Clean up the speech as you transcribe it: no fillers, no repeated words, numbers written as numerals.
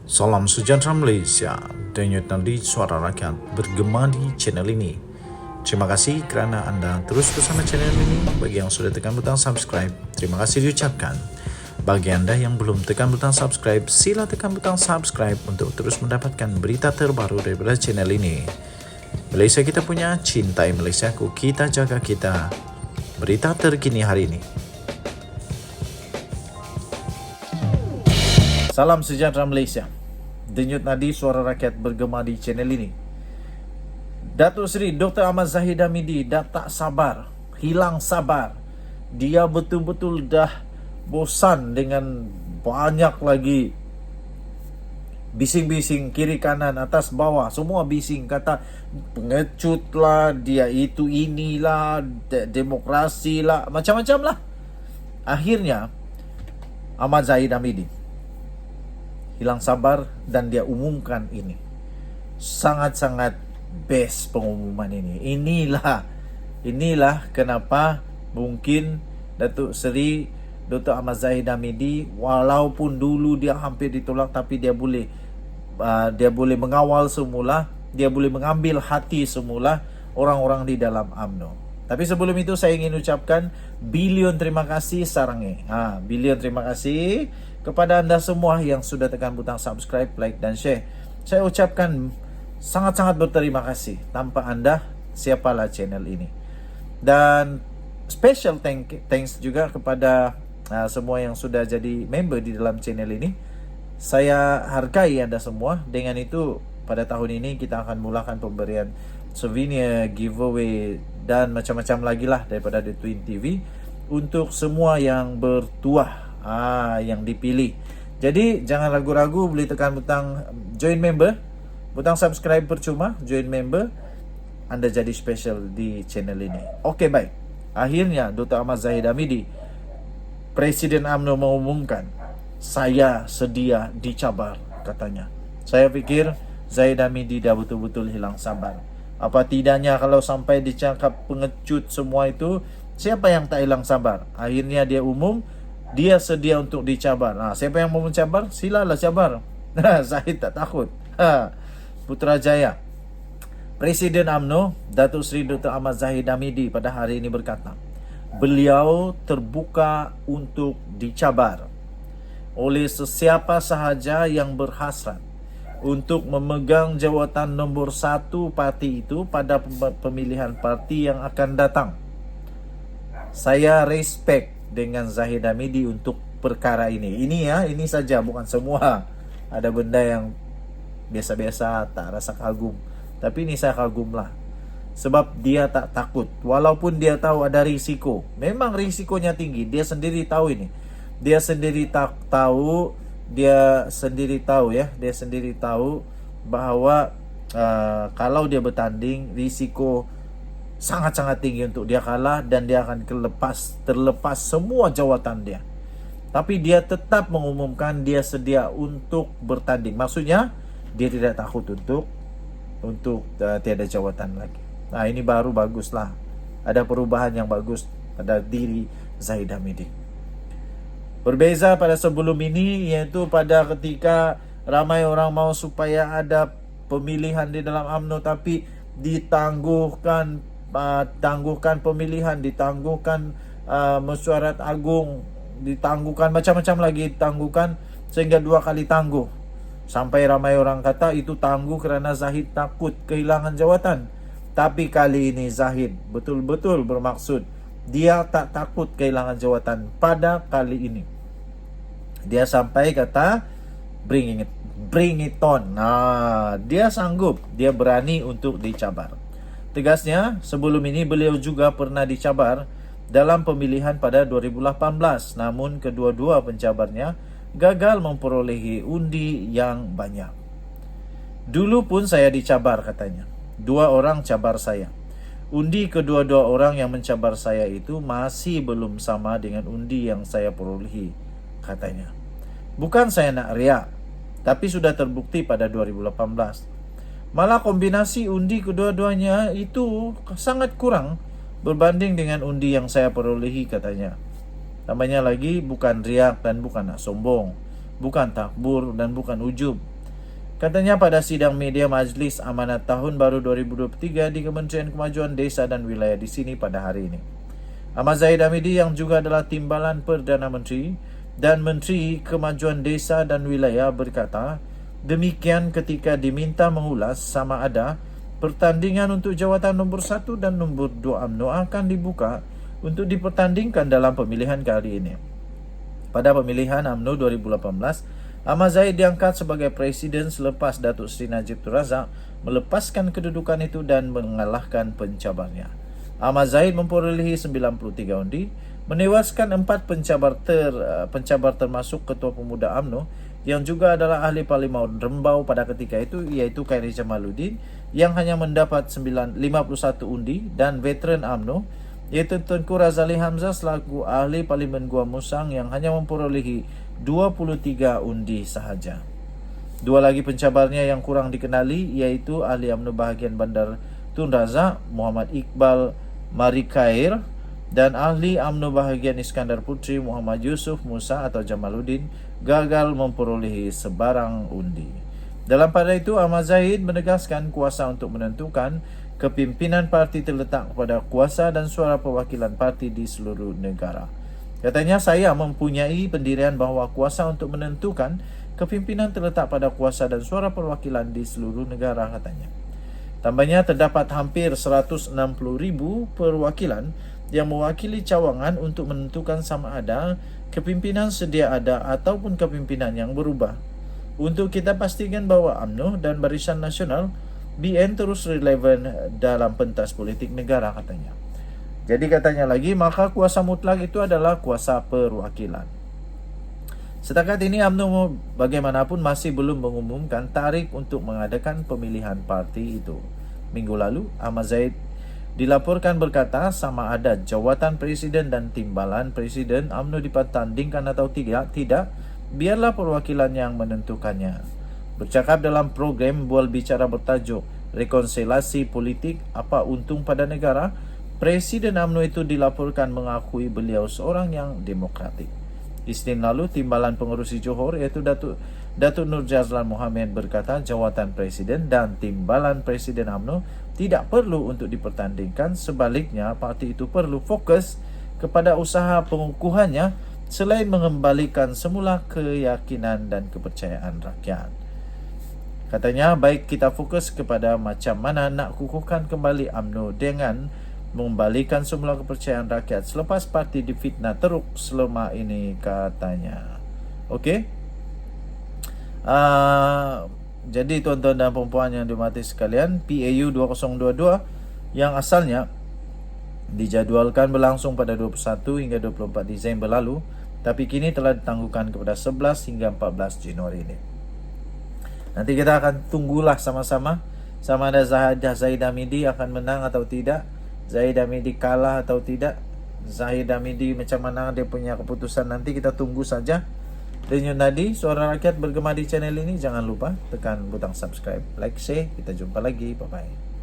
Salam sejahtera Malaysia, denyut nadi suara rakyat bergema di channel ini. Terima kasih kerana anda terus bersama channel ini. Bagi yang sudah tekan butang subscribe, terima kasih diucapkan. Bagi anda yang belum tekan butang subscribe, sila tekan butang subscribe untuk terus mendapatkan berita terbaru daripada channel ini. Malaysia kita punya, cintai Malaysiaku, kita jaga kita. Berita terkini hari ini. Salam sejahtera Malaysia. Denyut nadi suara rakyat bergema di channel ini. Datuk Seri Dr. Ahmad Zahid Hamidi dah tak sabar, hilang sabar. Dia betul-betul dah bosan dengan banyak lagi bising-bising kiri kanan atas bawah, semua bising kata pengecut lah, dia itu inilah, demokrasi lah, macam-macam lah. Akhirnya Ahmad Zahid Hamidi hilang sabar dan dia umumkan ini. Sangat-sangat best pengumuman ini. Inilah kenapa mungkin Datuk Seri Dr. Ahmad Zahid Hamidi, walaupun dulu dia hampir ditolak, tapi dia boleh mengawal semula, dia boleh mengambil hati semula orang-orang di dalam UMNO. Tapi sebelum itu saya ingin ucapkan bilion terima kasih sarangi. Bilion terima kasih kepada anda semua yang sudah tekan butang subscribe, like dan share. Saya ucapkan sangat-sangat berterima kasih. Tanpa anda, siapalah channel ini. Dan special thanks juga kepada semua yang sudah jadi member di dalam channel ini. Saya hargai anda semua. Dengan itu, pada tahun ini kita akan mulakan pemberian souvenir, giveaway dan macam-macam lagi lah daripada The Twin TV untuk semua yang bertuah, yang dipilih. Jadi jangan ragu-ragu, boleh tekan butang join member, butang subscribe percuma, join member, anda jadi special di channel ini. Okey, baik. Akhirnya Dr. Ahmad Zahid Hamidi, Presiden UMNO, mengumumkan, saya sedia dicabar, katanya. Saya fikir Zahid Hamidi dah betul-betul hilang sabar. Apa tidaknya kalau sampai dicakap pengecut semua itu, siapa yang tak hilang sabar? Akhirnya dia umum, dia sedia untuk dicabar. Siapa yang mau mencabar? Silalah cabar. Zahid tak takut. Putrajaya. Presiden UMNO Datuk Seri Dr. Ahmad Zahid Hamidi pada hari ini berkata, beliau terbuka untuk dicabar oleh sesiapa sahaja yang berhasrat untuk memegang jawatan nombor 1 parti itu pada pemilihan parti yang akan datang. Saya respect dengan Zahid Hamidi untuk perkara ini. Ini saja, bukan semua. Ada benda yang biasa-biasa, tak rasa kagum. Tapi ini saya kagum lah. Sebab dia tak takut. Walaupun dia tahu ada risiko. Memang risikonya tinggi. Dia sendiri tahu ini. Dia sendiri tahu bahawa kalau dia bertanding, risiko sangat-sangat tinggi untuk dia kalah dan dia akan terlepas semua jawatan dia. Tapi dia tetap mengumumkan dia sedia untuk bertanding. Maksudnya dia tidak takut untuk tiada jawatan lagi. Ini baru baguslah. Ada perubahan yang bagus pada diri Zahid Hamidi. Berbeza pada sebelum ini, iaitu pada ketika ramai orang mau supaya ada pemilihan di dalam UMNO tapi ditangguhkan pemilihan, ditangguhkan mesyuarat agung, ditangguhkan macam-macam lagi, ditangguhkan sehingga 2 kali tangguh. Sampai ramai orang kata itu tangguh kerana Zahid takut kehilangan jawatan. Tapi kali ini Zahid betul-betul bermaksud dia tak takut kehilangan jawatan pada kali ini. Dia sampai kata bring it on. Dia sanggup, dia berani untuk dicabar. Tegasnya, sebelum ini beliau juga pernah dicabar dalam pemilihan pada 2018. Namun kedua-dua pencabarnya gagal memperolehi undi yang banyak. Dulu pun saya dicabar, katanya. 2 orang cabar saya. Undi kedua-dua orang yang mencabar saya itu masih belum sama dengan undi yang saya perolehi, katanya. Bukan saya nak riak, tapi sudah terbukti pada 2018. Malah kombinasi undi kedua-duanya itu sangat kurang berbanding dengan undi yang saya perolehi, katanya. Tambahnya lagi, bukan riak dan bukan nak sombong, bukan takbur dan bukan ujub. Katanya pada sidang media Majlis Amanat Tahun Baru 2023 di Kementerian Kemajuan Desa dan Wilayah di sini pada hari ini. Ahmad Zahid Hamidi yang juga adalah Timbalan Perdana Menteri dan Menteri Kemajuan Desa dan Wilayah berkata, demikian ketika diminta mengulas sama ada pertandingan untuk jawatan nombor 1 dan nombor 2 UMNO akan dibuka untuk dipertandingkan dalam pemilihan kali ini. Pada pemilihan UMNO 2018, Ahmad Zahid diangkat sebagai presiden selepas Datuk Seri Najib Tun Razak melepaskan kedudukan itu dan mengalahkan pencabarnya. Ahmad Zahid memperolehi 93 undi, menewaskan 4 pencabar termasuk Ketua Pemuda UMNO yang juga adalah ahli Parlimen Rembau pada ketika itu, iaitu Khairi Jamaluddin yang hanya mendapat 51 undi, dan veteran UMNO iaitu Tengku Razali Hamzah selaku ahli Parlimen Gua Musang yang hanya memperolehi 23 undi sahaja. Dua lagi pencabarnya yang kurang dikenali iaitu ahli UMNO bahagian Bandar Tun Razak Muhammad Iqbal Marikair dan ahli UMNO bahagian Iskandar Putri Muhammad Yusuf Musa atau Jamaluddin gagal memperolehi sebarang undi. Dalam pada itu, Ahmad Zahid menegaskan kuasa untuk menentukan kepimpinan parti terletak kepada kuasa dan suara perwakilan parti di seluruh negara. Katanya, saya mempunyai pendirian bahawa kuasa untuk menentukan kepimpinan terletak pada kuasa dan suara perwakilan di seluruh negara, katanya. Tambahnya, terdapat hampir 160,000 perwakilan yang mewakili cawangan untuk menentukan sama ada kepimpinan sedia ada ataupun kepimpinan yang berubah. Untuk kita pastikan bahawa UMNO dan Barisan Nasional BN terus relevan dalam pentas politik negara, katanya. Jadi katanya lagi, maka kuasa mutlak itu adalah kuasa perwakilan. Setakat ini UMNO bagaimanapun masih belum mengumumkan tarikh untuk mengadakan pemilihan parti itu. Minggu lalu, Ahmad Zahid dilaporkan berkata sama ada jawatan presiden dan timbalan presiden UMNO dipertandingkan atau tidak, biarlah perwakilan yang menentukannya. Bercakap dalam program Bual Bicara bertajuk Rekonsiliasi Politik, Apa Untung pada Negara, Presiden UMNO itu dilaporkan mengakui beliau seorang yang demokratik. Isnin lalu, Timbalan Pengerusi Johor iaitu Datuk Nur Jazlan Mohammed berkata jawatan presiden dan timbalan presiden UMNO tidak perlu untuk dipertandingkan. Sebaliknya, parti itu perlu fokus kepada usaha pengukuhannya selain mengembalikan semula keyakinan dan kepercayaan rakyat. Katanya, baik kita fokus kepada macam mana nak kukuhkan kembali UMNO dengan mengembalikan semula kepercayaan rakyat selepas parti difitnah teruk selama ini, katanya. Okey. Jadi tuan-tuan dan puan-puan yang dihormati sekalian, PAU 2022 yang asalnya dijadualkan berlangsung pada 21 hingga 24 Disember lalu, tapi kini telah ditangguhkan kepada 11 hingga 14 Januari ini. Nanti kita akan tunggulah sama-sama sama ada Zahid Hamidi akan menang atau tidak, Zahid Hamidi kalah atau tidak, Zahid Hamidi macam mana dia punya keputusan, nanti kita tunggu saja. Denyut Nadi, Suara Rakyat bergema di channel ini. Jangan lupa tekan butang subscribe, like, share. Kita jumpa lagi. Bye-bye.